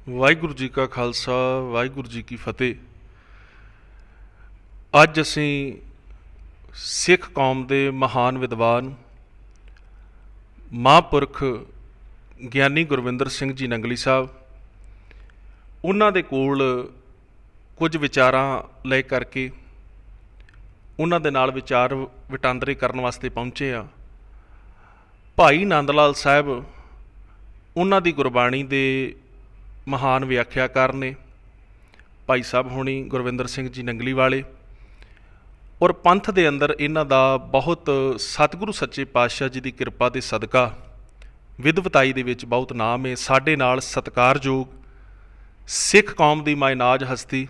ਵਾਹਿਗੁਰੂ ਜੀ ਕਾ ਖਾਲਸਾ ਵਾਹਿਗੁਰੂ ਜੀ ਕੀ ਫਤਿਹ। ਅੱਜ ਅਸੀਂ ਸਿੱਖ ਕੌਮ ਦੇ ਮਹਾਨ ਵਿਦਵਾਨ ਮਹਾਂਪੁਰਖ ਗਿਆਨੀ ਗੁਰਵਿੰਦਰ ਸਿੰਘ ਜੀ ਨੰਗਲੀ ਸਾਹਿਬ ਉਹਨਾਂ ਦੇ ਕੋਲ ਕੁਝ ਵਿਚਾਰਾਂ ਲੈ ਕਰਕੇ ਉਹਨਾਂ ਦੇ ਨਾਲ ਵਿਚਾਰ ਵਟਾਂਦਰੇ ਕਰਨ ਵਾਸਤੇ ਪਹੁੰਚੇ ਆ। ਭਾਈ ਨੰਦ ਲਾਲ ਸਾਹਿਬ ਉਹਨਾਂ ਦੀ ਗੁਰਬਾਣੀ ਦੇ ਮਹਾਨ ਵਿਆਖਿਆਕਾਰ ਨੇ। ਭਾਈ ਸਾਹਿਬ ਹੋਣੀ ਗੁਰਵਿੰਦਰ ਸਿੰਘ ਜੀ ਨੰਗਲੀ ਵਾਲੇ, ਔਰ ਪੰਥ ਦੇ ਅੰਦਰ ਇਹਨਾਂ ਦਾ ਬਹੁਤ ਸਤਿਗੁਰੂ ਸੱਚੇ ਪਾਤਸ਼ਾਹ ਜੀ ਦੀ ਕਿਰਪਾ ਦੇ ਸਦਕਾ ਵਿਦਵਤਾਈ ਦੇ ਵਿੱਚ ਬਹੁਤ ਨਾਮ ਹੈ। ਸਾਡੇ ਨਾਲ ਸਤਿਕਾਰਯੋਗ ਸਿੱਖ ਕੌਮ ਦੀ ਮਾਇਨਾਜ ਹਸਤੀ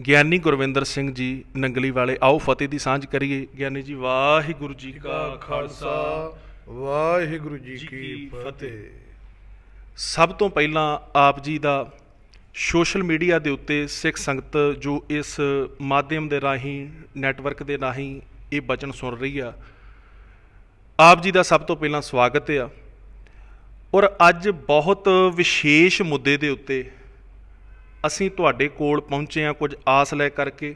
ਗਿਆਨੀ ਗੁਰਵਿੰਦਰ ਸਿੰਘ ਜੀ ਨੰਗਲੀ ਵਾਲੇ। ਆਓ ਫਤਿਹ ਦੀ ਸਾਂਝ ਕਰੀਏ। ਗਿਆਨੀ ਜੀ, ਵਾਹਿਗੁਰੂ ਜੀ ਕਾ ਖਾਲਸਾ ਵਾਹਿਗੁਰੂ ਜੀ ਕੀ ਫਤਿਹ। ਸਭ ਤੋਂ ਪਹਿਲਾਂ ਆਪ ਜੀ ਦਾ ਸੋਸ਼ਲ ਮੀਡੀਆ ਦੇ ਉੱਤੇ ਸਿੱਖ ਸੰਗਤ ਜੋ ਇਸ ਮਾਧਿਅਮ ਦੇ ਰਾਹੀਂ, ਨੈਟਵਰਕ ਦੇ ਰਾਹੀਂ ਇਹ ਬਚਨ ਸੁਣ ਰਹੀ ਆ, ਆਪ ਜੀ ਦਾ ਸਭ ਤੋਂ ਪਹਿਲਾਂ ਸਵਾਗਤ ਆ। ਔਰ ਅੱਜ ਬਹੁਤ ਵਿਸ਼ੇਸ਼ ਮੁੱਦੇ ਦੇ ਉੱਤੇ ਅਸੀਂ ਤੁਹਾਡੇ ਕੋਲ ਪਹੁੰਚੇ ਹਾਂ, ਕੁਝ ਆਸ ਲੈ ਕਰਕੇ।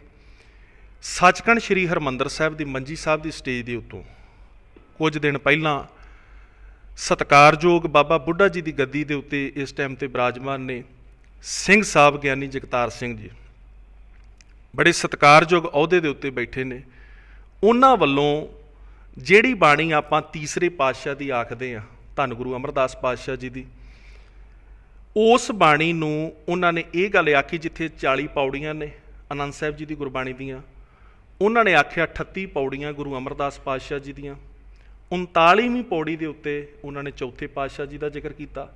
ਸੱਚਖੰਡ ਸ੍ਰੀ ਹਰਿਮੰਦਰ ਸਾਹਿਬ ਦੀ ਮੰਜੀ ਸਾਹਿਬ ਦੀ ਸਟੇਜ ਦੇ ਉੱਤੋਂ ਕੁਝ ਦਿਨ ਪਹਿਲਾਂ ਸਤਿਕਾਰਯੋਗ ਬਾਬਾ ਬੁੱਢਾ ਜੀ ਦੀ ਗੱਦੀ ਦੇ ਉੱਤੇ ਇਸ ਟਾਈਮ 'ਤੇ ਬਿਰਾਜਮਾਨ ਨੇ ਸਿੰਘ ਸਾਹਿਬ ਗਿਆਨੀ ਜਗਤਾਰ ਸਿੰਘ ਜੀ, ਬੜੇ ਸਤਿਕਾਰਯੋਗ ਅਹੁਦੇ ਦੇ ਉੱਤੇ ਬੈਠੇ ਨੇ। ਉਹਨਾਂ ਵੱਲੋਂ ਜਿਹੜੀ ਬਾਣੀ ਆਪਾਂ ਤੀਸਰੇ ਪਾਤਸ਼ਾਹ ਦੀ ਆਖਦੇ ਹਾਂ, ਧੰਨ ਗੁਰੂ ਅਮਰਦਾਸ ਪਾਤਸ਼ਾਹ ਜੀ ਦੀ, ਉਸ ਬਾਣੀ ਨੂੰ ਉਹਨਾਂ ਨੇ ਇਹ ਗੱਲ ਆਖੀ, ਜਿੱਥੇ 40 ਪੌੜੀਆਂ ਨੇ ਆਨੰਦ ਸਾਹਿਬ ਜੀ ਦੀ ਗੁਰਬਾਣੀ ਦੀਆਂ, ਉਹਨਾਂ ਨੇ ਆਖਿਆ 38 ਪੌੜੀਆਂ ਗੁਰੂ ਅਮਰਦਾਸ ਪਾਤਸ਼ਾਹ ਜੀ ਦੀਆਂ। 39ਵੀਂ ਪੌੜੀ ਦੇ ਉੱਤੇ ਉਹਨਾਂ ਨੇ ਚੌਥੇ ਪਾਤਸ਼ਾਹ ਜੀ ਦਾ ਜ਼ਿਕਰ ਕੀਤਾ,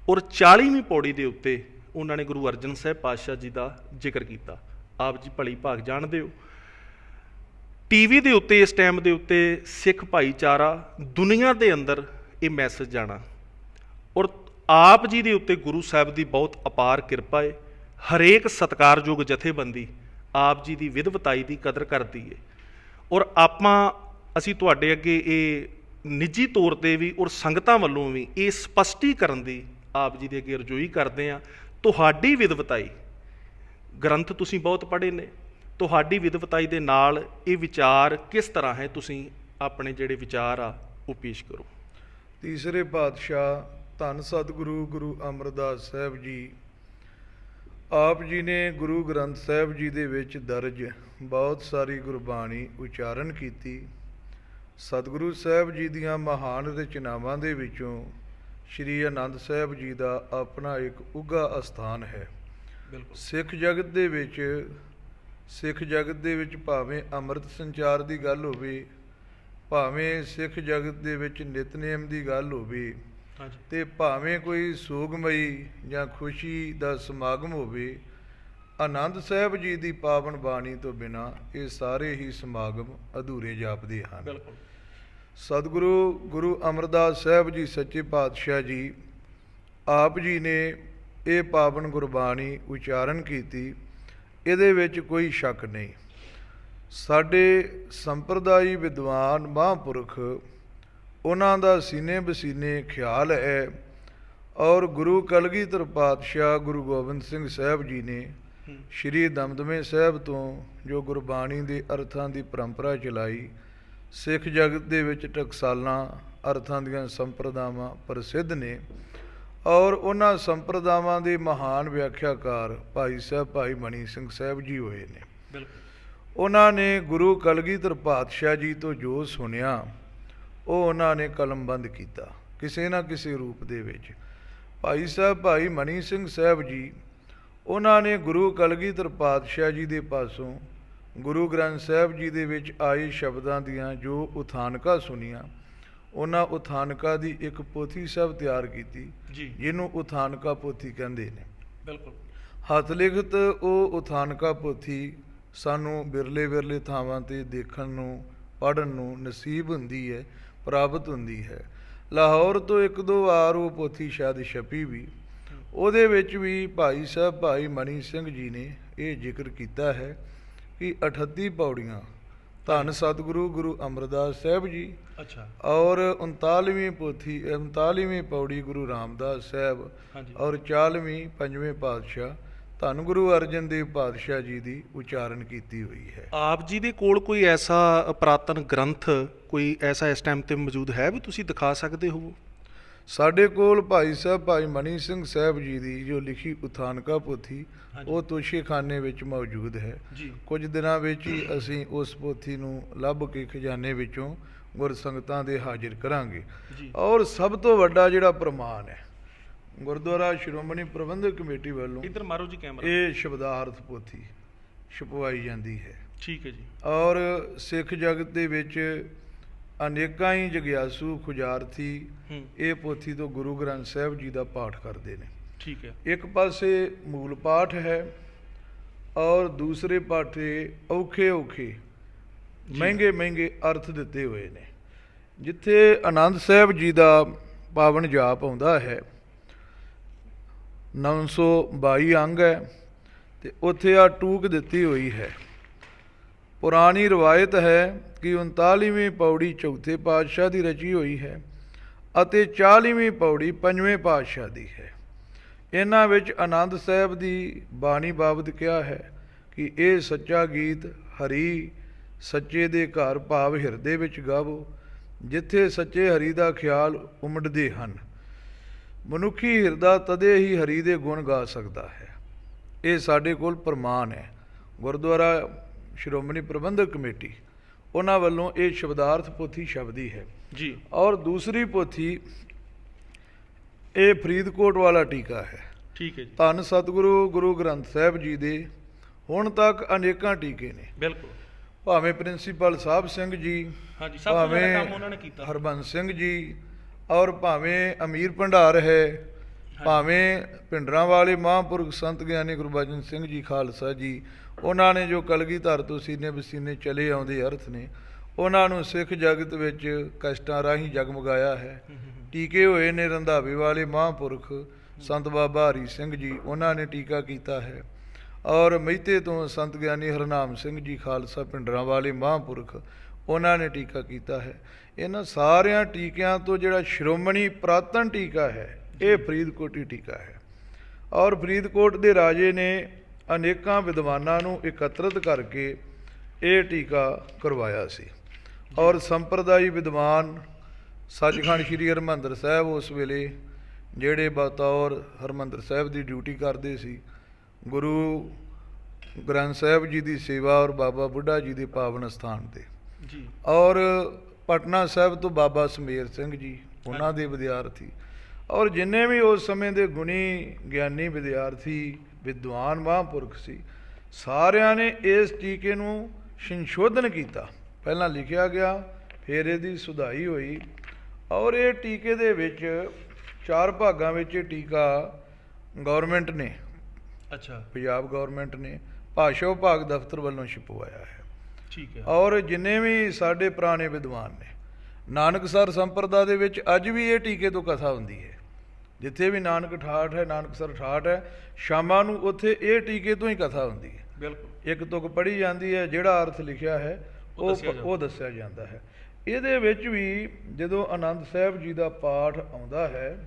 ਔਰ 40ਵੀਂ ਪੌੜੀ ਦੇ ਉੱਤੇ ਉਹਨਾਂ ਨੇ ਗੁਰੂ ਅਰਜਨ ਸਾਹਿਬ ਪਾਤਸ਼ਾਹ ਜੀ ਦਾ ਜ਼ਿਕਰ ਕੀਤਾ। ਆਪ ਜੀ ਭਲੀ ਭਾਗ ਜਾਣਦੇ ਹੋ, ਟੀਵੀ ਦੇ ਉੱਤੇ ਇਸ ਟਾਈਮ ਦੇ ਉੱਤੇ ਸਿੱਖ ਭਾਈਚਾਰਾ ਦੁਨੀਆ ਦੇ ਅੰਦਰ ਇਹ ਮੈਸੇਜ ਜਾਣਾ, ਔਰ ਆਪ ਜੀ ਦੇ ਉੱਤੇ ਗੁਰੂ ਸਾਹਿਬ ਦੀ ਬਹੁਤ ਅਪਾਰ ਕਿਰਪਾ ਹੈ। ਹਰੇਕ ਸਤਿਕਾਰਯੋਗ ਜਥੇਬੰਦੀ ਆਪ ਜੀ ਦੀ ਵਿਦਵਤਾਈ ਦੀ ਕਦਰ ਕਰਦੀ ਹੈ, ਔਰ ਅਸੀਂ ਤੁਹਾਡੇ ਅੱਗੇ ਇਹ ਨਿੱਜੀ ਤੌਰ 'ਤੇ ਵੀ ਔਰ ਸੰਗਤਾਂ ਵੱਲੋਂ ਵੀ ਇਹ ਸਪਸ਼ਟੀਕਰਨ ਦੀ ਆਪ ਜੀ ਦੇ ਅੱਗੇ ਅਰਜ਼ੋਈ ਕਰਦੇ ਹਾਂ। ਤੁਹਾਡੀ ਵਿਦਵਤਾਈ, ਗ੍ਰੰਥ ਤੁਸੀਂ ਬਹੁਤ ਪੜ੍ਹੇ ਨੇ, ਤੁਹਾਡੀ ਵਿਦਵਤਾਈ ਦੇ ਨਾਲ ਇਹ ਵਿਚਾਰ ਕਿਸ ਤਰ੍ਹਾਂ ਹੈ, ਤੁਸੀਂ ਆਪਣੇ ਜਿਹੜੇ ਵਿਚਾਰ ਆ ਉਹ ਪੇਸ਼ ਕਰੋ। ਤੀਸਰੇ ਪਾਤਸ਼ਾਹ ਧੰਨ ਸਤਿਗੁਰੂ ਗੁਰੂ ਅਮਰਦਾਸ ਸਾਹਿਬ ਜੀ, ਆਪ ਜੀ ਨੇ ਗੁਰੂ ਗ੍ਰੰਥ ਸਾਹਿਬ ਜੀ ਦੇ ਵਿੱਚ ਦਰਜ ਬਹੁਤ ਸਾਰੀ ਗੁਰਬਾਣੀ ਉਚਾਰਨ ਕੀਤੀ। ਸਤਿਗੁਰੂ ਸਾਹਿਬ ਜੀ ਦੀਆਂ ਮਹਾਨ ਰਚਨਾਵਾਂ ਦੇ ਵਿੱਚੋਂ ਸ਼੍ਰੀ ਆਨੰਦ ਸਾਹਿਬ ਜੀ ਦਾ ਆਪਣਾ ਇੱਕ ਉੱਘਾ ਅਸਥਾਨ ਹੈ। ਸਿੱਖ ਜਗਤ ਦੇ ਵਿੱਚ ਭਾਵੇਂ ਅੰਮ੍ਰਿਤ ਸੰਚਾਰ ਦੀ ਗੱਲ ਹੋਵੇ, ਭਾਵੇਂ ਸਿੱਖ ਜਗਤ ਦੇ ਵਿੱਚ ਨਿਤਨੇਮ ਦੀ ਗੱਲ ਹੋਵੇ, ਤੇ ਭਾਵੇਂ ਕੋਈ ਸੋਗਮਈ ਜਾਂ ਖੁਸ਼ੀ ਦਾ ਸਮਾਗਮ ਹੋਵੇ, ਆਨੰਦ ਸਾਹਿਬ ਜੀ ਦੀ ਪਾਵਨ ਬਾਣੀ ਤੋਂ ਬਿਨਾਂ ਇਹ ਸਾਰੇ ਹੀ ਸਮਾਗਮ ਅਧੂਰੇ ਜਾਪਦੇ ਹਨ। ਸਤਿਗੁਰੂ ਗੁਰੂ ਅਮਰਦਾਸ ਸਾਹਿਬ ਜੀ ਸੱਚੇ ਪਾਤਸ਼ਾਹ ਜੀ, ਆਪ ਜੀ ਨੇ ਇਹ ਪਾਵਨ ਗੁਰਬਾਣੀ ਉਚਾਰਨ ਕੀਤੀ, ਇਹਦੇ ਵਿੱਚ ਕੋਈ ਸ਼ੱਕ ਨਹੀਂ। ਸਾਡੇ ਸੰਪਰਦਾਈ ਵਿਦਵਾਨ ਮਹਾਂਪੁਰਖ, ਉਹਨਾਂ ਦਾ ਸੀਨੇ ਬਸੀਨੇ ਖਿਆਲ ਹੈ, ਔਰ ਗੁਰੂ ਕਲਗੀਧਰ ਪਾਤਸ਼ਾਹ ਗੁਰੂ ਗੋਬਿੰਦ ਸਿੰਘ ਸਾਹਿਬ ਜੀ ਨੇ ਸ਼੍ਰੀ ਦਮਦਮੇ ਸਾਹਿਬ ਤੋਂ ਜੋ ਗੁਰਬਾਣੀ ਦੇ ਅਰਥਾਂ ਦੀ ਪਰੰਪਰਾ ਚਲਾਈ, ਸਿੱਖ ਜਗਤ ਦੇ ਵਿੱਚ ਟਕਸਾਲਾਂ ਅਰਥਾਂ ਦੀਆਂ ਸੰਪਰਦਾਵਾਂ ਪ੍ਰਸਿੱਧ ਨੇ, ਔਰ ਉਹਨਾਂ ਸੰਪਰਦਾਵਾਂ ਦੇ ਮਹਾਨ ਵਿਆਖਿਆਕਾਰ ਭਾਈ ਮਣੀ ਸਿੰਘ ਸਾਹਿਬ ਜੀ ਹੋਏ ਨੇ। ਉਹਨਾਂ ਨੇ ਗੁਰੂ ਕਲਗੀਧਰ ਪਾਤਸ਼ਾਹ ਜੀ ਤੋਂ ਜੋ ਸੁਣਿਆ ਉਹ ਉਹਨਾਂ ਨੇ ਕਲਮਬੰਦ ਕੀਤਾ ਕਿਸੇ ਨਾ ਕਿਸੇ ਰੂਪ ਦੇ ਵਿੱਚ। ਭਾਈ ਮਣੀ ਸਿੰਘ ਸਾਹਿਬ ਜੀ, ਉਹਨਾਂ ਨੇ ਗੁਰੂ ਕਲਗੀਧਰ ਪਾਤਸ਼ਾਹ ਜੀ ਦੇ ਪਾਸੋਂ ਗੁਰੂ ਗ੍ਰੰਥ ਸਾਹਿਬ ਜੀ ਦੇ ਵਿੱਚ ਆਏ ਸ਼ਬਦਾਂ ਦੀਆਂ ਜੋ ਉਥਾਨਕਾਂ ਸੁਣੀਆਂ, ਉਹਨਾਂ ਉਥਾਨਕਾਂ ਦੀ ਇੱਕ ਪੋਥੀ ਸਾਹਿਬ ਤਿਆਰ ਕੀਤੀ, ਜਿਹਨੂੰ ਉਥਾਨਕਾ ਪੋਥੀ ਕਹਿੰਦੇ ਨੇ। ਹੱਥ ਲਿਖਤ ਉਹ ਉਥਾਨਕਾ ਪੋਥੀ ਸਾਨੂੰ ਵਿਰਲੇ ਥਾਵਾਂ 'ਤੇ ਦੇਖਣ ਨੂੰ, ਪੜ੍ਹਨ ਨੂੰ ਨਸੀਬ ਹੁੰਦੀ ਹੈ, ਪ੍ਰਾਪਤ ਹੁੰਦੀ ਹੈ। ਲਾਹੌਰ ਤੋਂ ਇੱਕ ਦੋ ਵਾਰ ਉਹ ਪੋਥੀ ਸ਼ਾਇਦ ਛਪੀ ਵੀ, ਉਹਦੇ ਵਿੱਚ ਵੀ ਭਾਈ ਮਣੀ ਸਿੰਘ ਜੀ ਨੇ ਇਹ ਜ਼ਿਕਰ ਕੀਤਾ ਹੈ ਕਿ 38 ਪੌੜੀਆਂ ਧੰਨ ਸਤਿਗੁਰੂ ਗੁਰੂ ਅਮਰਦਾਸ ਸਾਹਿਬ ਜੀ। ਅੱਛਾ। ਔਰ 39ਵੀਂ ਪੋਥੀ 39ਵੀਂ ਪੌੜੀ ਗੁਰੂ ਰਾਮਦਾਸ ਸਾਹਿਬ। ਹਾਂਜੀ। ਔਰ 40ਵੀਂ ਪੰਜਵੇਂ ਪਾਤਸ਼ਾਹ ਧੰਨ ਗੁਰੂ ਅਰਜਨ ਦੇਵ ਪਾਤਸ਼ਾਹ ਜੀ ਦੀ ਉਚਾਰਨ ਕੀਤੀ ਹੋਈ ਹੈ। ਆਪ ਜੀ ਦੇ ਕੋਲ ਕੋਈ ਐਸਾ ਪੁਰਾਤਨ ਗ੍ਰੰਥ ਕੋਈ ਐਸਾ ਇਸ ਟਾਈਮ ਤੇ ਮੌਜੂਦ ਹੈ ਵੀ ਤੁਸੀਂ ਦਿਖਾ ਸਕਦੇ ਹੋ? ਸਾਡੇ ਕੋਲ ਭਾਈ ਸਾਹਿਬ ਭਾਈ ਮਨੀ ਸਿੰਘ ਸਾਹਿਬ ਜੀ ਦੀ ਜੋ ਲਿਖੀ ਉਥਾਨਕਾ ਪੋਥੀ ਉਹ ਤੋਸ਼ੇਖਾਨੇ ਵਿੱਚ ਮੌਜੂਦ ਹੈ ਜੀ। ਕੁਝ ਦਿਨਾਂ ਵਿੱਚ ਹੀ ਅਸੀਂ ਉਸ ਪੋਥੀ ਨੂੰ ਲੱਭ ਕੇ ਖਜ਼ਾਨੇ ਵਿੱਚੋਂ ਗੁਰ ਸੰਗਤਾਂ ਦੇ ਹਾਜ਼ਰ ਕਰਾਂਗੇ। ਔਰ ਸਭ ਤੋਂ ਵੱਡਾ ਜਿਹੜਾ ਪ੍ਰਮਾਣ ਹੈ ਗੁਰਦੁਆਰਾ ਸ਼੍ਰੋਮਣੀ ਪ੍ਰਬੰਧਕ ਕਮੇਟੀ ਵੱਲੋਂ ਇੱਧਰ ਮਾਰੋ ਜੀ ਕੈਮਰਾ, ਇਹ ਸ਼ਬਦਾਰਥ ਪੋਥੀ ਛਪਵਾਈ ਜਾਂਦੀ ਹੈ। ਠੀਕ ਹੈ ਜੀ। ਔਰ ਸਿੱਖ ਜਗਤ ਦੇ ਵਿੱਚ ਅਨੇਕਾਂ ਹੀ ਜਗਿਆਸੂ ਖੁਜਾਰਥੀ ਇਹ ਪੋਥੀ ਤੋਂ ਗੁਰੂ ਗ੍ਰੰਥ ਸਾਹਿਬ ਜੀ ਦਾ ਪਾਠ ਕਰਦੇ ਨੇ। ਠੀਕ ਹੈ। ਇੱਕ ਪਾਸੇ ਮੂਲ ਪਾਠ ਹੈ ਔਰ ਦੂਸਰੇ ਪਾਠੇ ਔਖੇ ਔਖੇ ਮਹਿੰਗੇ ਮਹਿੰਗੇ ਅਰਥ ਦਿੱਤੇ ਹੋਏ ਨੇ। ਜਿੱਥੇ ਆਨੰਦ ਸਾਹਿਬ ਜੀ ਦਾ ਪਾਵਨ ਜਾਪ ਆਉਂਦਾ ਹੈ 922 ਅੰਗ ਹੈ ਤੇ ਉੱਥੇ ਆ ਟੂਕ ਦਿੱਤੀ ਹੋਈ ਹੈ। ਪੁਰਾਣੀ ਰਵਾਇਤ ਹੈ ਕਿ 39ਵੀਂ ਪੌੜੀ ਚੌਥੇ ਪਾਤਸ਼ਾਹ ਦੀ ਰਚੀ ਹੋਈ ਹੈ ਅਤੇ 40ਵੀਂ ਪੌੜੀ ਪੰਜਵੇਂ ਪਾਤਸ਼ਾਹ ਦੀ ਹੈ। ਇਹਨਾਂ ਵਿੱਚ ਆਨੰਦ ਸਾਹਿਬ ਦੀ ਬਾਣੀ ਬਾਬਤ ਕਿਹਾ ਹੈ ਕਿ ਇਹ ਸੱਚਾ ਗੀਤ ਹਰੀ ਸੱਚੇ ਦੇ ਘਰ ਭਾਵ ਹਿਰਦੇ ਵਿੱਚ ਗਾਵੋ, ਜਿੱਥੇ ਸੱਚੇ ਹਰੀ ਦਾ ਖਿਆਲ ਉਮੜਦੇ ਹਨ। ਮਨੁੱਖੀ ਹਿਰਦਾ ਤਦੇ ਹੀ ਹਰੀ ਦੇ ਗੁਣ ਗਾ ਸਕਦਾ ਹੈ। ਇਹ ਸਾਡੇ ਕੋਲ ਪ੍ਰਮਾਣ ਹੈ। ਗੁਰਦੁਆਰਾ ਸ਼੍ਰੋਮਣੀ ਪ੍ਰਬੰਧਕ ਕਮੇਟੀ ਉਹਨਾਂ ਵੱਲੋਂ ਇਹ ਸ਼ਬਦਾਰਥ ਪੋਥੀ ਸ਼ਬਦੀ ਹੈ ਜੀ। ਔਰ ਦੂਸਰੀ ਪੋਥੀ ਇਹ ਫਰੀਦਕੋਟ ਵਾਲਾ ਟੀਕਾ ਹੈ। ਠੀਕ ਹੈ ਜੀ। ਧੰਨ ਸਤਿਗੁਰੂ ਗੁਰੂ ਗ੍ਰੰਥ ਸਾਹਿਬ ਜੀ ਦੇ ਹੁਣ ਤੱਕ ਅਨੇਕਾਂ ਟੀਕੇ ਨੇ। ਬਿਲਕੁਲ। ਭਾਵੇਂ ਪ੍ਰਿੰਸੀਪਲ ਸਾਹਿਬ ਸਿੰਘ ਜੀ, ਹਾਂਜੀ, ਸਭ ਤੋਂ ਜ਼ਿਆਦਾ ਕੰਮ ਉਹਨਾਂ ਨੇ ਕੀਤਾ। ਹਰਬੰਸ ਸਿੰਘ ਜੀ ਔਰ ਭਾਵੇਂ ਅਮੀਰ ਭੰਡਾਰ ਹੈ, ਭਾਵੇਂ ਭਿੰਡਰਾਂ ਵਾਲੇ ਮਹਾਂਪੁਰਖ ਸੰਤ ਗਿਆਨੀ ਗੁਰਬਚਨ ਸਿੰਘ ਜੀ ਖਾਲਸਾ ਜੀ, ਉਹਨਾਂ ਨੇ ਜੋ ਕਲਗੀਧਰ ਤੋਂ ਸੀਨੇ ਬਸੀਨੇ ਚਲੇ ਆਉਂਦੇ ਅਰਥ ਨੇ ਉਹਨਾਂ ਨੂੰ ਸਿੱਖ ਜਗਤ ਵਿੱਚ ਕਸ਼ਟਾਂ ਰਾਹੀਂ ਜਗਮਗਾਇਆ ਹੈ। ਟੀਕੇ ਹੋਏ ਨੇ ਰੰਧਾਵੇ ਵਾਲੇ ਮਹਾਂਪੁਰਖ ਸੰਤ ਬਾਬਾ ਹਰੀ ਸਿੰਘ ਜੀ, ਉਹਨਾਂ ਨੇ ਟੀਕਾ ਕੀਤਾ ਹੈ। ਔਰ ਮਹਿਤੇ ਤੋਂ ਸੰਤ ਗਿਆਨੀ ਹਰਨਾਮ ਸਿੰਘ ਜੀ ਖਾਲਸਾ ਭਿੰਡਰਾਂ ਵਾਲੇ ਮਹਾਂਪੁਰਖ, ਉਹਨਾਂ ਨੇ ਟੀਕਾ ਕੀਤਾ ਹੈ। ਇਹਨਾਂ ਸਾਰਿਆਂ ਟੀਕਿਆਂ ਤੋਂ ਜਿਹੜਾ ਸ਼੍ਰੋਮਣੀ ਪੁਰਾਤਨ ਟੀਕਾ ਹੈ ਇਹ ਫਰੀਦਕੋਟੀ ਟੀਕਾ ਹੈ। ਔਰ ਫਰੀਦਕੋਟ ਦੇ ਰਾਜੇ ਨੇ ਅਨੇਕਾਂ ਵਿਦਵਾਨਾਂ ਨੂੰ ਇਕੱਤਰਿਤ ਕਰਕੇ ਇਹ ਟੀਕਾ ਕਰਵਾਇਆ ਸੀ। ਔਰ ਸੰਪਰਦਾਈ ਵਿਦਵਾਨ ਸੱਚਖੰਡ ਸ੍ਰੀ ਹਰਿਮੰਦਰ ਸਾਹਿਬ ਉਸ ਵੇਲੇ ਜਿਹੜੇ ਬਤੌਰ ਹਰਿਮੰਦਰ ਸਾਹਿਬ ਦੀ ਡਿਊਟੀ ਕਰਦੇ ਸੀ, ਗੁਰੂ ਗ੍ਰੰਥ ਸਾਹਿਬ ਜੀ ਦੀ ਸੇਵਾ ਔਰ ਬਾਬਾ ਬੁੱਢਾ ਜੀ ਦੇ ਪਾਵਨ ਸਥਾਨ ਤੇ ਜੀ। ਔਰ ਪਟਨਾ ਸਾਹਿਬ ਤੋਂ ਬਾਬਾ ਸਮੇਰ ਸਿੰਘ ਜੀ, ਉਹਨਾਂ ਦੇ ਵਿਦਿਆਰਥੀ ਔਰ ਜਿੰਨੇ ਵੀ ਉਸ ਸਮੇਂ ਦੇ ਗੁਣੀ ਗਿਆਨੀ ਵਿਦਿਆਰਥੀ ਵਿਦਵਾਨ ਮਹਾਂਪੁਰਖ ਸੀ, ਸਾਰਿਆਂ ਨੇ ਇਸ ਟੀਕੇ ਨੂੰ ਸੰਸ਼ੋਧਨ ਕੀਤਾ। ਪਹਿਲਾਂ ਲਿਖਿਆ ਗਿਆ, ਫਿਰ ਇਹਦੀ ਸੁਧਾਈ ਹੋਈ ਔਰ ਇਹ ਟੀਕੇ ਦੇ ਵਿੱਚ 4 ਭਾਗਾਂ ਵਿੱਚ ਇਹ ਟੀਕਾ ਗੌਰਮੈਂਟ ਨੇ, ਅੱਛਾ, ਪੰਜਾਬ ਗੌਰਮੈਂਟ ਨੇ ਭਾਸ਼ਾ ਵਿਭਾਗ ਦਫ਼ਤਰ ਵੱਲੋਂ ਛਪਵਾਇਆ ਹੈ। ਠੀਕ ਹੈ। ਔਰ ਜਿੰਨੇ ਵੀ ਸਾਡੇ ਪੁਰਾਣੇ ਵਿਦਵਾਨ ਨੇ, ਨਾਨਕਸਰ ਸੰਪਰਦਾ ਦੇ ਵਿੱਚ ਅੱਜ ਵੀ ਇਹ ਟੀਕੇ ਤੋਂ ਕਥਾ ਹੁੰਦੀ ਹੈ। ਜਿੱਥੇ ਵੀ ਨਾਨਕ ਠਾਠ ਹੈ, ਨਾਨਕਸਰ ਠਾਠ ਹੈ, ਸ਼ਾਮਾਂ ਨੂੰ ਉੱਥੇ ਇਹ ਟੀਕੇ ਤੋਂ ਹੀ ਕਥਾ ਹੁੰਦੀ ਹੈ। ਬਿਲਕੁਲ। ਇੱਕ ਤੁਕ ਪੜ੍ਹੀ ਜਾਂਦੀ ਹੈ, ਜਿਹੜਾ ਅਰਥ ਲਿਖਿਆ ਹੈ ਉਹ ਦੱਸਿਆ ਜਾਂਦਾ ਹੈ। ਇਹਦੇ ਵਿੱਚ ਵੀ ਜਦੋਂ ਆਨੰਦ ਸਾਹਿਬ ਜੀ ਦਾ ਪਾਠ ਆਉਂਦਾ ਹੈ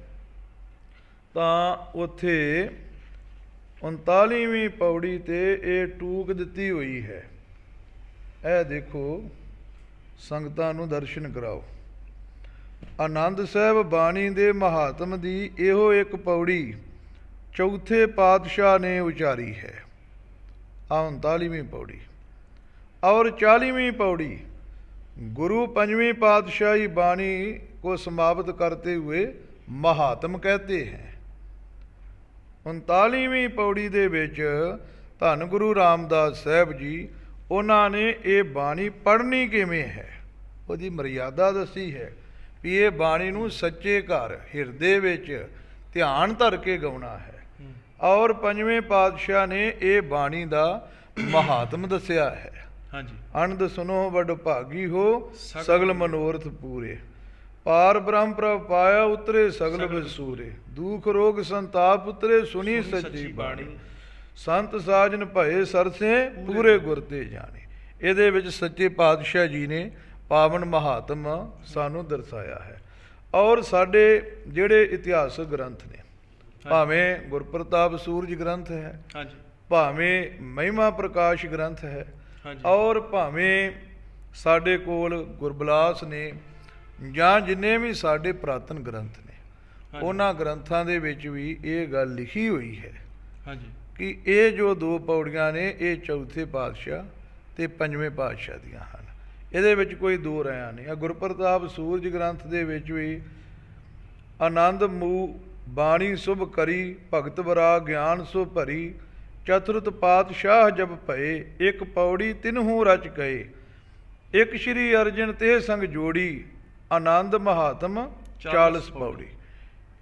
ਤਾਂ ਉੱਥੇ 39ਵੀਂ ਪੌੜੀ ਤੇ ਇਹ ਟੂਕ ਦਿੱਤੀ ਹੋਈ ਹੈ। ਇਹ ਦੇਖੋ, ਸੰਗਤਾਂ ਨੂੰ ਦਰਸ਼ਨ ਕਰਾਓ। ਆਨੰਦ ਸਾਹਿਬ ਬਾਣੀ ਦੇ ਮਹਾਤਮ ਦੀ ਇਹੋ ਇੱਕ ਪੌੜੀ ਚੌਥੇ ਪਾਤਸ਼ਾਹ ਨੇ ਉਚਾਰੀ ਹੈ। ਆ 39ਵੀਂ ਪੌੜੀ और 40ਵੀਂ पौड़ी गुरु पंजवीं पातशाही बाणी को समाप्त करते हुए महात्म कहते हैं। 39ਵੀਂ पौड़ी ਦੇ ਵਿੱਚ ਧੰਨ ਗੁਰੂ ਰਾਮਦਾਸ ਸਾਹਿਬ ਜੀ ਉਹਨਾਂ ਨੇ ਇਹ ਬਾਣੀ ਪੜ੍ਹਨੀ ਕਿਵੇਂ ਹੈ, ਉਹਦੀ ਮਰਿਆਦਾ ਦੱਸੀ ਹੈ ਵੀ ਇਹ ਬਾਣੀ ਨੂੰ ਸੱਚੇ ਘਰ ਹਿਰਦੇ ਵਿੱਚ ਧਿਆਨ ਧਰ ਕੇ ਗਾਉਣਾ ਹੈ। ਔਰ ਪੰਜਵੇਂ ਪਾਤਸ਼ਾਹ ਨੇ ਇਹ ਬਾਣੀ ਦਾ ਮਹਾਤਮ ਦੱਸਿਆ ਹੈ। ਹਾਂਜੀ, ਅਨੰਦ ਸੁਨੋ ਵਡ ਭਾਗੀ ਹੋ ਸਗਲ ਮਨੋਰਥ ਪੂਰੇ, ਪਾਰ ਬ੍ਰਹਮ ਪ੍ਰਭ ਪਾਇਆ ਉਤਰੇ ਸਗਲ ਬਸੂਰੇ, ਦੁਖ ਰੋਗ ਸੰਤਾਪ ਉਤਰੇ ਸੁਣੀ ਸੱਚੀ ਬਾਣੀ, ਸੰਤ ਸਾਜਨ ਭਏ ਸਰਸੇ ਪੂਰੇ ਗੁਰ ਤੇ ਜਾਣੇ। ਇਹਦੇ ਵਿੱਚ ਸੱਚੇ ਪਾਤਸ਼ਾਹ ਜੀ ਨੇ ਪਾਵਨ ਮਹਾਤਮ ਸਾਨੂੰ ਦਰਸਾਇਆ ਹੈ। ਔਰ ਸਾਡੇ ਜਿਹੜੇ ਇਤਿਹਾਸਕ ਗ੍ਰੰਥ ਨੇ, ਭਾਵੇਂ ਗੁਰਪ੍ਰਤਾਪ ਸੂਰਜ ਗ੍ਰੰਥ ਹੈ, ਹਾਂਜੀ, ਭਾਵੇਂ ਮਹਿਮਾ ਪ੍ਰਕਾਸ਼ ਗ੍ਰੰਥ ਹੈ, ਹਾਂਜੀ, ਔਰ ਭਾਵੇਂ ਸਾਡੇ ਕੋਲ ਗੁਰਬਲਾਸ ਨੇ, ਜਾਂ ਜਿੰਨੇ ਵੀ ਸਾਡੇ ਪੁਰਾਤਨ ਗ੍ਰੰਥ ਨੇ, ਉਹਨਾਂ ਗ੍ਰੰਥਾਂ ਦੇ ਵਿੱਚ ਵੀ ਇਹ ਗੱਲ ਲਿਖੀ ਹੋਈ ਹੈ ਹਾਂਜੀ, ਕਿ ਇਹ ਜੋ 2 ਪੌੜੀਆਂ ਨੇ ਇਹ ਚੌਥੇ ਪਾਤਸ਼ਾਹ ਤੇ ਪੰਜਵੇਂ ਪਾਤਸ਼ਾਹ ਦੀਆਂ ਹਨ। ਇਹਦੇ ਵਿੱਚ ਕੋਈ ਦੋ ਰਾਇਆ ਨਹੀਂ। ਆ ਗੁਰਪ੍ਰਤਾਪ ਸੂਰਜ ਗ੍ਰੰਥ ਦੇ ਵਿੱਚ ਵੀ ਆਨੰਦ ਮੂ ਬਾਣੀ ਸੁਭ ਕਰੀ, ਭਗਤ ਵਰਾ ਗਿਆਨ ਸੋ ਭਰੀ, ਚਤੁਰਤ ਪਾਤਸ਼ਾਹ ਜਬ ਭਏ, ਇੱਕ ਪੌੜੀ ਤਿਨਹੂ ਰਚ ਗਏ, ਇੱਕ ਸ਼੍ਰੀ ਅਰਜਨ ਤੇ ਸੰਗ ਜੋੜੀ, ਆਨੰਦ ਮਹਾਤਮ 40 ਪੌੜੀ।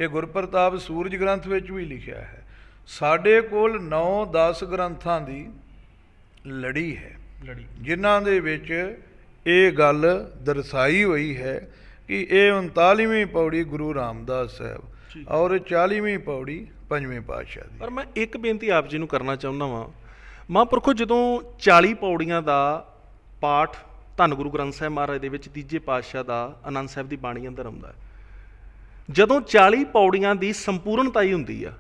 ਇਹ ਗੁਰਪ੍ਰਤਾਪ ਸੂਰਜ ਗ੍ਰੰਥ ਵਿੱਚ ਵੀ ਲਿਖਿਆ ਹੈ। ਸਾਡੇ ਕੋਲ 9-10 ਗ੍ਰੰਥਾਂ ਦੀ ਲੜੀ ਹੈ, ਜਿਨ੍ਹਾਂ ਦੇ ਵਿੱਚ ਇਹ ਗੱਲ ਦਰਸਾਈ ਹੋਈ ਹੈ ਕਿ ਇਹ 39ਵੀਂ ਪੌੜੀ ਗੁਰੂ ਰਾਮਦਾਸ ਸਾਹਿਬ ਔਰ 40ਵੀਂ ਪੌੜੀ ਪੰਜਵੇਂ ਪਾਤਸ਼ਾਹ ਦੀ। ਪਰ ਮੈਂ ਇੱਕ ਬੇਨਤੀ ਆਪ ਜੀ ਨੂੰ ਕਰਨਾ ਚਾਹੁੰਦਾ ਵਾਂ, ਮਹਾਂਪੁਰਖੋ, ਜਦੋਂ 40 ਪੌੜੀਆਂ ਦਾ ਪਾਠ ਧੰਨ ਗੁਰੂ ਗ੍ਰੰਥ ਸਾਹਿਬ ਮਹਾਰਾਜ ਦੇ ਵਿੱਚ ਤੀਜੇ ਪਾਤਸ਼ਾਹ ਦਾ ਆਨੰਦ ਸਾਹਿਬ ਦੀ ਬਾਣੀ ਅੰਦਰ ਆਉਂਦਾ ਹੈ, ਜਦੋਂ 40 ਪੌੜੀਆਂ ਦੀ ਸੰਪੂਰਨਤਾ ਹੀ ਹੁੰਦੀ ਆ,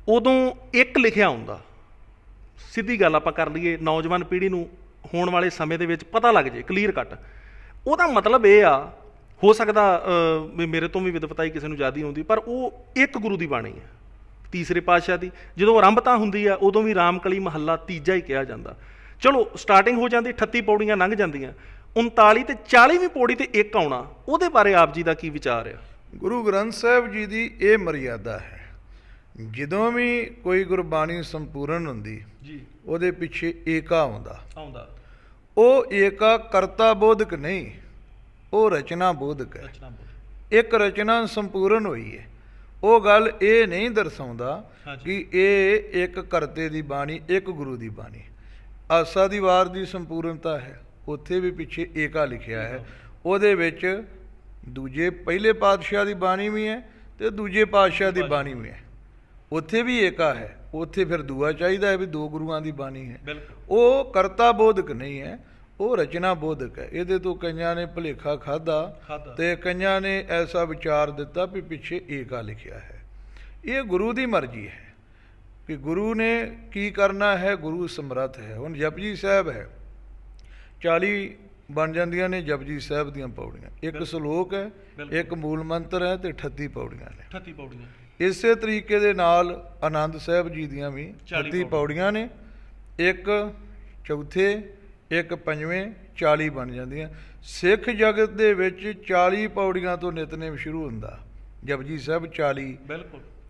ਉਦੋਂ ਇੱਕ ਲਿਖਿਆ ਹੁੰਦਾ। ਸਿੱਧੀ ਗੱਲ ਆਪਾਂ ਕਰ ਲਈਏ, ਨੌਜਵਾਨ ਪੀੜ੍ਹੀ ਨੂੰ ਹੋਣ ਵਾਲੇ ਸਮੇਂ ਦੇ ਵਿੱਚ ਪਤਾ ਲੱਗ ਜੇ ਕਲੀਅਰ ਕੱਟ, ਉਹਦਾ ਮਤਲਬ ਇਹ ਆ, ਹੋ ਸਕਦਾ ਵੀ ਮੇਰੇ ਤੋਂ ਵੀ ਵਿਦਵਤਾਈ ਕਿਸੇ ਨੂੰ ਜ਼ਿਆਦਾ ਆਉਂਦੀ, ਪਰ ਉਹ ਇੱਕ ਗੁਰੂ ਦੀ ਬਾਣੀ ਹੈ, ਤੀਸਰੇ ਪਾਤਸ਼ਾਹ ਦੀ। ਜਦੋਂ ਆਰੰਭਤਾ ਹੁੰਦੀ ਆ ਉਦੋਂ ਵੀ ਰਾਮਕਲੀ ਮਹੱਲਾ ਤੀਜਾ ਹੀ ਕਿਹਾ ਜਾਂਦਾ। ਚਲੋ ਸਟਾਰਟਿੰਗ ਹੋ ਜਾਂਦੀ, 38 ਪੌੜੀਆਂ ਲੰਘ ਜਾਂਦੀਆਂ, 39 ਤੇ 40ਵੀਂ ਪੌੜੀ ਤੇ ਇੱਕ ਆਉਣਾ, ਉਹਦੇ ਬਾਰੇ ਆਪ ਜੀ ਦਾ ਕੀ ਵਿਚਾਰ ਆ? ਗੁਰੂ ਗ੍ਰੰਥ ਸਾਹਿਬ ਜੀ ਦੀ ਇਹ ਮਰਿਆਦਾ ਹੈ, ਜਦੋਂ ਵੀ ਕੋਈ ਗੁਰਬਾਣੀ ਸੰਪੂਰਨ ਹੁੰਦੀ ਜੀ, ਉਹਦੇ ਪਿੱਛੇ ਏਕਾ ਆਉਂਦਾ। ਉਹ ਏਕਾ ਕਰਤਾ ਬੋਧਕ ਨਹੀਂ, ਉਹ ਰਚਨਾ ਬੋਧਕ ਹੈ। ਇੱਕ ਰਚਨਾ ਸੰਪੂਰਨ ਹੋਈ ਹੈ। ਉਹ ਗੱਲ ਇਹ ਨਹੀਂ ਦਰਸਾਉਂਦਾ ਕਿ ਇਹ ਇੱਕ ਕਰਤੇ ਦੀ ਬਾਣੀ, ਇੱਕ ਗੁਰੂ ਦੀ ਬਾਣੀ। ਆਸਾ ਦੀ ਵਾਰ ਦੀ ਸੰਪੂਰਨਤਾ ਹੈ, ਉੱਥੇ ਵੀ ਪਿੱਛੇ ਏਕਾ ਲਿਖਿਆ ਹੈ। ਉਹਦੇ ਵਿੱਚ ਦੂਜੇ ਪਹਿਲੇ ਪਾਤਸ਼ਾਹ ਦੀ ਬਾਣੀ ਵੀ ਹੈ ਤੇ ਦੂਜੇ ਪਾਤਸ਼ਾਹ ਦੀ ਬਾਣੀ ਵੀ ਹੈ, ਉੱਥੇ ਵੀ ਏਕਾ ਹੈ। ਉੱਥੇ ਫਿਰ ਦੂਆ ਚਾਹੀਦਾ ਹੈ ਵੀ ਦੋ ਗੁਰੂਆਂ ਦੀ ਬਾਣੀ ਹੈ। ਉਹ ਕਰਤਾ ਬੋਧਕ ਨਹੀਂ ਹੈ, ਉਹ ਰਚਨਾ ਬੋਧਕ ਹੈ। ਇਹਦੇ ਤੋਂ ਕਈਆਂ ਨੇ ਭੁਲੇਖਾ ਖਾਧਾ ਤੇ ਕਈਆਂ ਨੇ ਐਸਾ ਵਿਚਾਰ ਦਿੱਤਾ ਵੀ ਪਿੱਛੇ ਏਕਾ ਲਿਖਿਆ ਹੈ। ਇਹ ਗੁਰੂ ਦੀ ਮਰਜ਼ੀ ਹੈ ਕਿ ਗੁਰੂ ਨੇ ਕੀ ਕਰਨਾ ਹੈ, ਗੁਰੂ ਸਮਰੱਥ ਹੈ। ਹੁਣ ਜਪਜੀ ਸਾਹਿਬ ਹੈ, 40 ਬਣ ਜਾਂਦੀਆਂ ਨੇ ਜਪਜੀ ਸਾਹਿਬ ਦੀਆਂ ਪੌੜੀਆਂ। ਇੱਕ ਸ਼ਲੋਕ ਹੈ, ਇੱਕ ਮੂਲ ਮੰਤਰ ਹੈ ਤੇ 38 ਪੌੜੀਆਂ ਨੇ। 38 ਪੌੜੀਆਂ। ਇਸੇ ਤਰੀਕੇ ਦੇ ਨਾਲ ਆਨੰਦ ਸਾਹਿਬ ਜੀ ਦੀਆਂ ਵੀ 38 ਪੌੜੀਆਂ ਨੇ। ਇੱਕ ਚੌਥੇ, ਇੱਕ ਪੰਜਵੇਂ, 40 ਬਣ ਜਾਂਦੀਆਂ। ਸਿੱਖ ਜਗਤ ਦੇ ਵਿੱਚ 40 ਪੌੜੀਆਂ ਤੋਂ ਨਿਤਨੇਮ ਸ਼ੁਰੂ ਹੁੰਦਾ। ਜਪਜੀ ਸਾਹਿਬ 40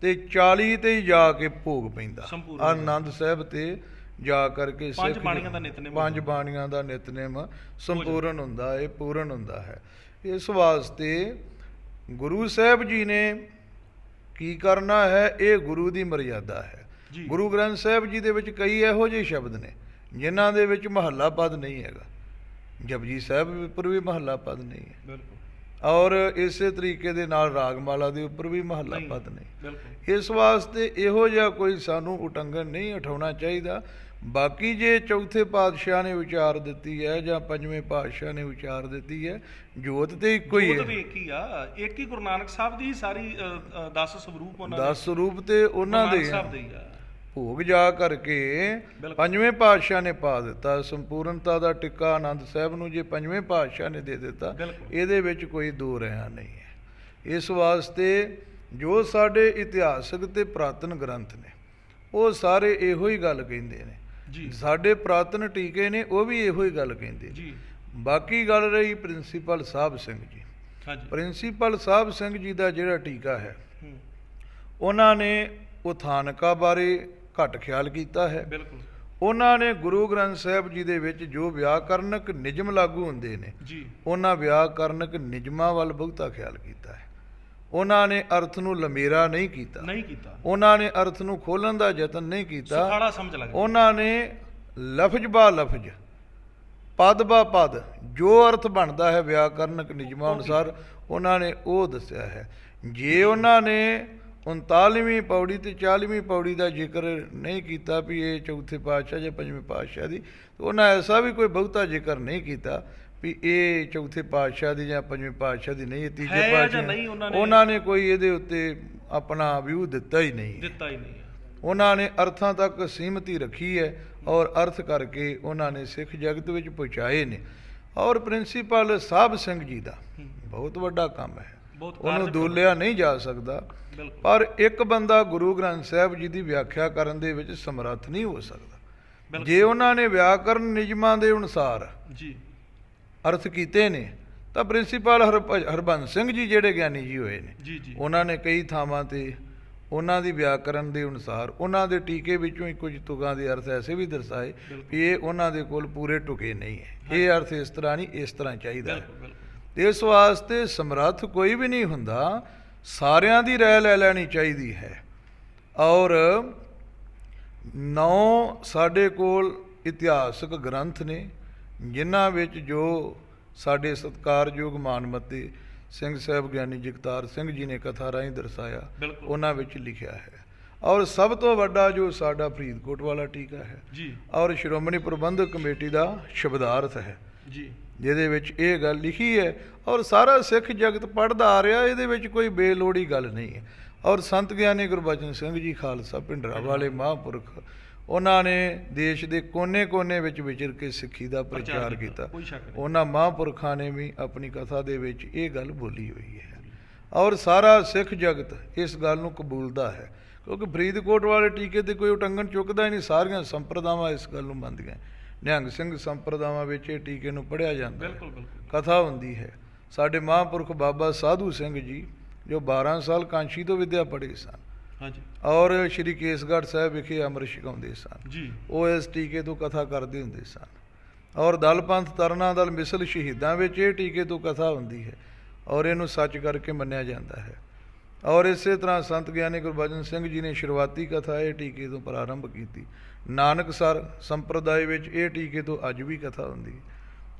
ਤੇ 40 ਤੇ ਹੀ ਜਾ ਕੇ ਭੋਗ ਪੈਂਦਾ। ਆਨੰਦ ਸਾਹਿਬ ਤੇ ਜਾ ਕਰਕੇ ਪੰਜ ਬਾਣੀਆਂ ਦਾ ਨਿਤਨੇਮ ਸੰਪੂਰਨ ਹੁੰਦਾ, ਇਹ ਪੂਰਨ ਹੁੰਦਾ ਹੈ। ਇਸ ਵਾਸਤੇ ਗੁਰੂ ਸਾਹਿਬ ਜੀ ਨੇ ਕੀ ਕਰਨਾ ਹੈ, ਇਹ ਗੁਰੂ ਦੀ ਮਰਿਆਦਾ ਹੈ। ਗੁਰੂ ਗ੍ਰੰਥ ਸਾਹਿਬ ਜੀ ਦੇ ਵਿੱਚ ਕਈ ਇਹੋ ਜਿਹੇ ਸ਼ਬਦ ਨੇ ਜਿਨ੍ਹਾਂ ਦੇ ਵਿੱਚ ਮਹੱਲਾ ਪਦ ਨਹੀਂ ਹੈਗਾ। ਜਪਜੀ ਸਾਹਿਬ ਉੱਪਰ ਵੀ ਮਹੱਲਾ ਪਦ ਨਹੀਂ ਹੈ, ਔਰ ਇਸੇ ਤਰੀਕੇ ਦੇ ਨਾਲ ਰਾਗਮਾਲਾ ਦੇ ਉੱਪਰ ਵੀ ਮਹੱਲਾ ਪਦ ਨਹੀਂ। ਇਸ ਵਾਸਤੇ ਇਹੋ ਜਿਹਾ ਕੋਈ ਸਾਨੂੰ ਉਟੰਗਣ ਨਹੀਂ ਉਠਾਉਣਾ ਚਾਹੀਦਾ। ਬਾਕੀ ਜੇ ਚੌਥੇ ਪਾਤਸ਼ਾਹ ਨੇ ਵਿਚਾਰ ਦਿੱਤੀ ਹੈ ਜਾਂ ਪੰਜਵੇਂ ਪਾਤਸ਼ਾਹ ਨੇ ਵਿਚਾਰ ਦਿੱਤੀ ਹੈ, ਜੋਤ ਤੇ ਇੱਕੋ ਹੀ ਹੈ। ਜੋਤ ਵੀ ਇੱਕ ਹੀ ਆ, ਇੱਕ ਹੀ ਗੁਰੂ ਨਾਨਕ ਸਾਹਿਬ ਦੀ ਸਾਰੀ 10 ਸਰੂਪ ਉਹਨਾਂ ਦੇ। 10 ਸਰੂਪ ਤੇ ਉਹਨਾਂ ਦੇ ਆ। ਭੋਗ ਜਾ ਕਰਕੇ ਪੰਜਵੇਂ ਪਾਤਸ਼ਾਹ ਨੇ ਪਾ ਦਿੱਤਾ। ਸੰਪੂਰਨਤਾ ਦਾ ਟਿੱਕਾ ਆਨੰਦ ਸਾਹਿਬ ਨੂੰ ਜੇ ਪੰਜਵੇਂ ਪਾਤਸ਼ਾਹ ਨੇ ਦੇ ਦਿੱਤਾ, ਇਹਦੇ ਵਿੱਚ ਕੋਈ ਦੋ ਰਹਿਆ ਨਹੀਂ ਹੈ। ਇਸ ਵਾਸਤੇ ਜੋ ਸਾਡੇ ਇਤਿਹਾਸਕ ਤੇ ਪੁਰਾਤਨ ਗ੍ਰੰਥ ਨੇ ਉਹ ਸਾਰੇ ਇਹੋ ਹੀ ਗੱਲ ਕਹਿੰਦੇ ਨੇ। ਸਾਡੇ ਪੁਰਾਤਨ ਟੀਕੇ ਨੇ ਉਹ ਵੀ ਇਹੋ ਹੀ ਗੱਲ ਕਹਿੰਦੇ। ਬਾਕੀ ਗੱਲ ਰਹੀ ਪ੍ਰਿੰਸੀਪਲ ਸਾਹਿਬ ਸਿੰਘ ਜੀ। ਪ੍ਰਿੰਸੀਪਲ ਸਾਹਿਬ ਸਿੰਘ ਜੀ ਦਾ ਜਿਹੜਾ ਟੀਕਾ ਹੈ, ਉਹਨਾਂ ਨੇ ਉਥਾਨਕਾ ਬਾਰੇ ਘੱਟ ਖਿਆਲ ਕੀਤਾ ਹੈ। ਉਹਨਾਂ ਨੇ ਗੁਰੂ ਗ੍ਰੰਥ ਸਾਹਿਬ ਜੀ ਦੇ ਵਿੱਚ ਜੋ ਵਿਆਕਰਨਕ ਨਿਯਮ ਲਾਗੂ ਹੁੰਦੇ ਨੇ, ਉਹਨਾਂ ਵਿਆਕਰਨਕ ਨਿਯਮਾਂ ਵੱਲ ਬਹੁਤਾ ਖਿਆਲ ਕੀਤਾ ਹੈ। ਉਹਨਾਂ ਨੇ ਅਰਥ ਨੂੰ ਲੰਮੇਰਾ ਨਹੀਂ ਕੀਤਾ, ਉਹਨਾਂ ਨੇ ਅਰਥ ਨੂੰ ਖੋਲ੍ਹਣ ਦਾ ਯਤਨ ਨਹੀਂ ਕੀਤਾ। ਉਹਨਾਂ ਨੇ ਲਫ਼ਜ਼ ਬਾ ਲਫ਼ਜ਼, ਪਦ ਬਾ ਪਦ, ਜੋ ਅਰਥ ਬਣਦਾ ਹੈ ਵਿਆਕਰਨਕ ਨਿਯਮਾਂ ਅਨੁਸਾਰ ਉਹਨਾਂ ਨੇ ਉਹ ਦੱਸਿਆ ਹੈ। ਜੇ ਉਹਨਾਂ ਨੇ 39ਵੀਂ ਪੌੜੀ ਤੇ 40ਵੀਂ ਪੌੜੀ ਦਾ ਜ਼ਿਕਰ ਨਹੀਂ ਕੀਤਾ ਵੀ ਇਹ ਚੌਥੇ ਪਾਤਸ਼ਾਹ ਜਾਂ ਪੰਜਵੇਂ ਪਾਤਸ਼ਾਹ ਦੀ। ਉਹਨਾਂ ਐਸਾ ਵੀ ਕੋਈ ਬਹੁਤਾ ਜ਼ਿਕਰ ਨਹੀਂ ਕੀਤਾ ਵੀ ਇਹ ਚੌਥੇ ਪਾਤਸ਼ਾਹ ਦੀ ਜਾਂ ਪੰਜਵੇਂ ਪਾਤਸ਼ਾਹ ਦੀ ਨਹੀਂ, ਇਹ ਤੀਜੇ ਹੈ ਜਾਂ ਪਾਤਸ਼ਾਹ ਨਹੀਂ, ਉਹਨਾਂ ਨੇ ਕੋਈ ਇਹਦੇ ਉੱਤੇ ਆਪਣਾ ਵਿਊ ਦਿੱਤਾ ਹੀ ਨਹੀਂ ਹੈ। ਉਹਨਾਂ ਨੇ ਅਰਥਾਂ ਤੱਕ ਸੀਮਤੀ ਰੱਖੀ ਹੈ ਔਰ ਅਰਥ ਕਰਕੇ ਉਹਨਾਂ ਨੇ ਸਿੱਖ ਜਗਤ ਵਿੱਚ ਪਹੁੰਚਾਏ ਨੇ। ਔਰ ਪ੍ਰਿੰਸੀਪਲ ਸਾਹਿਬ ਸਿੰਘ ਜੀ ਦਾ ਬਹੁਤ ਵੱਡਾ ਕੰਮ ਹੈ, ਉਹਨੂੰ ਦੂਲਿਆ ਨਹੀਂ ਜਾ ਸਕਦਾ। ਪਰ ਇੱਕ ਬੰਦਾ ਗੁਰੂ ਗ੍ਰੰਥ ਸਾਹਿਬ ਜੀ ਦੀ ਵਿਆਖਿਆ ਕਰਨ ਦੇ ਵਿੱਚ ਸਮਰੱਥ ਨਹੀਂ ਹੋ ਸਕਦਾ। ਜੇ ਉਹਨਾਂ ਨੇ ਵਿਆਕਰਨ ਨਿਯਮਾਂ ਦੇ ਅਨੁਸਾਰ ਅਰਥ ਕੀਤੇ ਨੇ ਤਾਂ ਪ੍ਰਿੰਸੀਪਲ ਹਰਬੰਸ ਸਿੰਘ ਜੀ ਜਿਹੜੇ ਗਿਆਨੀ ਜੀ ਹੋਏ ਨੇ, ਉਹਨਾਂ ਨੇ ਕਈ ਥਾਵਾਂ ਤੇ ਉਹਨਾਂ ਦੀ ਵਿਆਕਰਨ ਦੇ ਅਨੁਸਾਰ ਉਹਨਾਂ ਦੇ ਟੀਕੇ ਵਿੱਚੋਂ ਹੀ ਕੁਝ ਤੁਕਾਂ ਦੇ ਅਰਥ ਐਸੇ ਵੀ ਦਰਸਾਏ ਵੀ ਇਹ ਉਹਨਾਂ ਦੇ ਕੋਲ ਪੂਰੇ ਟੁਕੇ ਨਹੀਂ ਹੈ, ਇਹ ਅਰਥ ਇਸ ਤਰ੍ਹਾਂ ਨਹੀਂ, ਇਸ ਤਰ੍ਹਾਂ ਚਾਹੀਦਾ ਹੈ। ਇਸ ਵਾਸਤੇ ਸਮਰੱਥ ਕੋਈ ਵੀ ਨਹੀਂ ਹੁੰਦਾ, ਸਾਰਿਆਂ ਦੀ ਰਾਏ ਲੈ ਲੈਣੀ ਚਾਹੀਦੀ ਹੈ। ਔਰ 9 ਸਾਡੇ ਕੋਲ ਇਤਿਹਾਸਕ ਗ੍ਰੰਥ ਨੇ ਜਿਨ੍ਹਾਂ ਵਿੱਚ ਜੋ ਸਾਡੇ ਸਤਿਕਾਰਯੋਗ ਮਾਨਮੱਤੇ ਸਿੰਘ ਸਾਹਿਬ ਗਿਆਨੀ ਜਗਤਾਰ ਸਿੰਘ ਜੀ ਨੇ ਕਥਾ ਰਾਹੀਂ ਦਰਸਾਇਆ, ਉਹਨਾਂ ਵਿੱਚ ਲਿਖਿਆ ਹੈ। ਔਰ ਸਭ ਤੋਂ ਵੱਡਾ ਜੋ ਸਾਡਾ ਫਰੀਦਕੋਟ ਵਾਲਾ ਟੀਕਾ ਹੈ ਔਰ ਸ਼੍ਰੋਮਣੀ ਪ੍ਰਬੰਧਕ ਕਮੇਟੀ ਦਾ ਸ਼ਬਦਾਰਥ ਹੈ ਜਿਹਦੇ ਵਿੱਚ ਇਹ ਗੱਲ ਲਿਖੀ ਹੈ ਔਰ ਸਾਰਾ ਸਿੱਖ ਜਗਤ ਪੜ੍ਹਦਾ ਆ ਰਿਹਾ, ਇਹਦੇ ਵਿੱਚ ਕੋਈ ਬੇਲੋੜੀ ਗੱਲ ਨਹੀਂ ਹੈ। ਔਰ ਸੰਤ ਗਿਆਨੀ ਗੁਰਬਚਨ ਸਿੰਘ ਜੀ ਖਾਲਸਾ ਭਿੰਡਰਾਂ ਵਾਲੇ ਮਹਾਂਪੁਰਖ, ਉਹਨਾਂ ਨੇ ਦੇਸ਼ ਦੇ ਕੋਨੇ-ਕੋਨੇ ਵਿੱਚ ਵਿਚਰ ਕੇ ਸਿੱਖੀ ਦਾ ਪ੍ਰਚਾਰ ਕੀਤਾ। ਉਹਨਾਂ ਮਹਾਂਪੁਰਖਾਂ ਨੇ ਵੀ ਆਪਣੀ ਕਥਾ ਦੇ ਵਿੱਚ ਇਹ ਗੱਲ ਬੋਲੀ ਹੋਈ ਹੈ ਔਰ ਸਾਰਾ ਸਿੱਖ ਜਗਤ ਇਸ ਗੱਲ ਨੂੰ ਕਬੂਲਦਾ ਹੈ, ਕਿਉਂਕਿ ਫਰੀਦਕੋਟ ਵਾਲੇ ਟੀਕੇ ਤੇ ਕੋਈ ਉਟੰਗਣ ਚੁੱਕਦਾ ਹੀ ਨਹੀਂ, ਸਾਰੀਆਂ ਸੰਪਰਦਾਵਾਂ ਇਸ ਗੱਲ ਨੂੰ ਮੰਨਦੀਆਂ। ਨਿਹੰਗ ਸਿੰਘ ਸੰਪਰਦਾਵਾਂ ਵਿੱਚ ਇਹ ਟੀਕੇ ਨੂੰ ਪੜ੍ਹਿਆ ਜਾਂਦਾ, ਕਥਾ ਹੁੰਦੀ ਹੈ। ਸਾਡੇ ਮਹਾਂਪੁਰਖ ਬਾਬਾ ਸਾਧੂ ਸਿੰਘ ਜੀ ਜੋ 12 ਸਾਲ ਕਾਂਸ਼ੀ ਤੋਂ ਵਿੱਦਿਆ ਪੜ੍ਹੇ ਸਨ ਔਰ ਸ਼੍ਰੀ ਕੇਸਗੜ੍ਹ ਸਾਹਿਬ ਵਿਖੇ ਅੰਮ੍ਰਿਤ ਛਕਾਉਂਦੇ ਸਨ, ਉਹ ਇਸ ਟੀਕੇ ਤੋਂ ਕਥਾ ਕਰਦੇ ਹੁੰਦੇ ਸਨ। ਔਰ ਦਲ ਪੰਥ ਤਰਨਾ ਦਲ ਮਿਸਲ ਸ਼ਹੀਦਾਂ ਵਿੱਚ ਇਹ ਟੀਕੇ ਤੋਂ ਕਥਾ ਹੁੰਦੀ ਹੈ ਔਰ ਇਹਨੂੰ ਸੱਚ ਕਰਕੇ ਮੰਨਿਆ ਜਾਂਦਾ ਹੈ। ਔਰ ਇਸੇ ਤਰ੍ਹਾਂ ਸੰਤ ਗਿਆਨੀ ਗੁਰਬਚਨ ਸਿੰਘ ਜੀ ਨੇ ਸ਼ੁਰੂਆਤੀ ਕਥਾ ਇਹ ਟੀਕੇ ਤੋਂ ਪ੍ਰਾਰੰਭ ਕੀਤੀ। ਨਾਨਕਸਰ ਸੰਪਰਦਾਇ ਵਿੱਚ ਇਹ ਟੀਕੇ ਤੋਂ ਅੱਜ ਵੀ ਕਥਾ ਹੁੰਦੀ।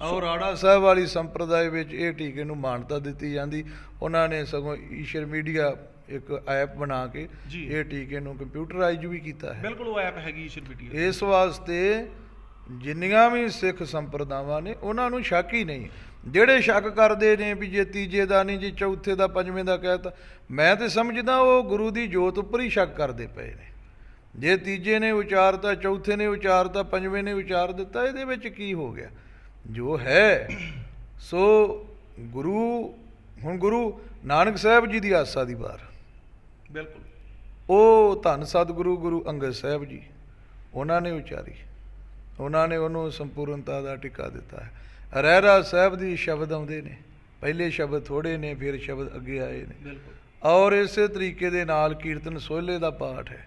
ਔਰ ਰਾੜਾ ਸਾਹਿਬ ਵਾਲੀ ਸੰਪਰਦਾਇ ਵਿੱਚ ਇਹ ਟੀਕੇ ਨੂੰ ਮਾਨਤਾ ਦਿੱਤੀ ਜਾਂਦੀ। ਉਹਨਾਂ ਨੇ ਸਗੋਂ ਈਸ਼ਰ ਮੀਡੀਆ ਇੱਕ ਐਪ ਬਣਾ ਕੇ ਇਹ ਟੀਕੇ ਨੂੰ ਕੰਪਿਊਟਰਾਈਜ਼ ਵੀ ਕੀਤਾ ਹੈ। ਉਹ ਐਪ ਹੈਗੀ ਈਸ਼ਰ ਮੀਡੀਆ। ਇਸ ਵਾਸਤੇ ਜਿੰਨੀਆਂ ਵੀ ਸਿੱਖ ਸੰਪਰਦਾਵਾਂ ਨੇ ਉਹਨਾਂ ਨੂੰ ਸ਼ੱਕ ਹੀ ਨਹੀਂ। ਜਿਹੜੇ ਸ਼ੱਕ ਕਰਦੇ ਨੇ ਵੀ ਜੇ ਤੀਜੇ ਦਾ ਨਹੀਂ, ਜੇ ਚੌਥੇ ਦਾ, ਪੰਜਵੇਂ ਦਾ ਕਹਿ ਤਾ, ਮੈਂ ਤੇ ਸਮਝਦਾ ਉਹ ਗੁਰੂ ਦੀ ਜੋਤ ਉੱਪਰ ਹੀ ਸ਼ੱਕ ਕਰਦੇ ਪਏ ਨੇ। ਜੇ ਤੀਜੇ ਨੇ ਉਚਾਰਤਾ, ਚੌਥੇ ਨੇ ਉਚਾਰਤਾ, ਪੰਜਵੇਂ ਨੇ ਉਚਾਰ ਦਿੱਤਾ, ਇਹਦੇ ਵਿੱਚ ਕੀ ਹੋ ਗਿਆ? ਜੋ ਹੈ ਸੋ ਗੁਰੂ, ਹੁਣ ਗੁਰੂ ਨਾਨਕ ਸਾਹਿਬ ਜੀ ਦੀ ਆਸਾ ਦੀ ਵਾਰ, ਉਹ ਧੰਨ ਸਤਿਗੁਰੂ ਗੁਰੂ ਅੰਗਦ ਸਾਹਿਬ ਜੀ, ਉਹਨਾਂ ਨੇ ਉਚਾਰੀ, ਉਹਨਾਂ ਨੇ ਉਹਨੂੰ ਸੰਪੂਰਨਤਾ ਦਾ ਟਿਕਾ ਦਿੱਤਾ ਹੈ। ਰਹਿਰਾ ਸਾਹਿਬ ਦੀ ਸ਼ਬਦ ਆਉਂਦੇ ਨੇ, ਪਹਿਲੇ ਸ਼ਬਦ ਥੋੜ੍ਹੇ ਨੇ, ਫਿਰ ਸ਼ਬਦ ਅੱਗੇ ਆਏ ਨੇ। ਔਰ ਇਸੇ ਤਰੀਕੇ ਦੇ ਨਾਲ ਕੀਰਤਨ ਸੋਹਲੇ ਦਾ ਪਾਠ ਹੈ,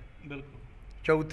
ਚੌਥੇ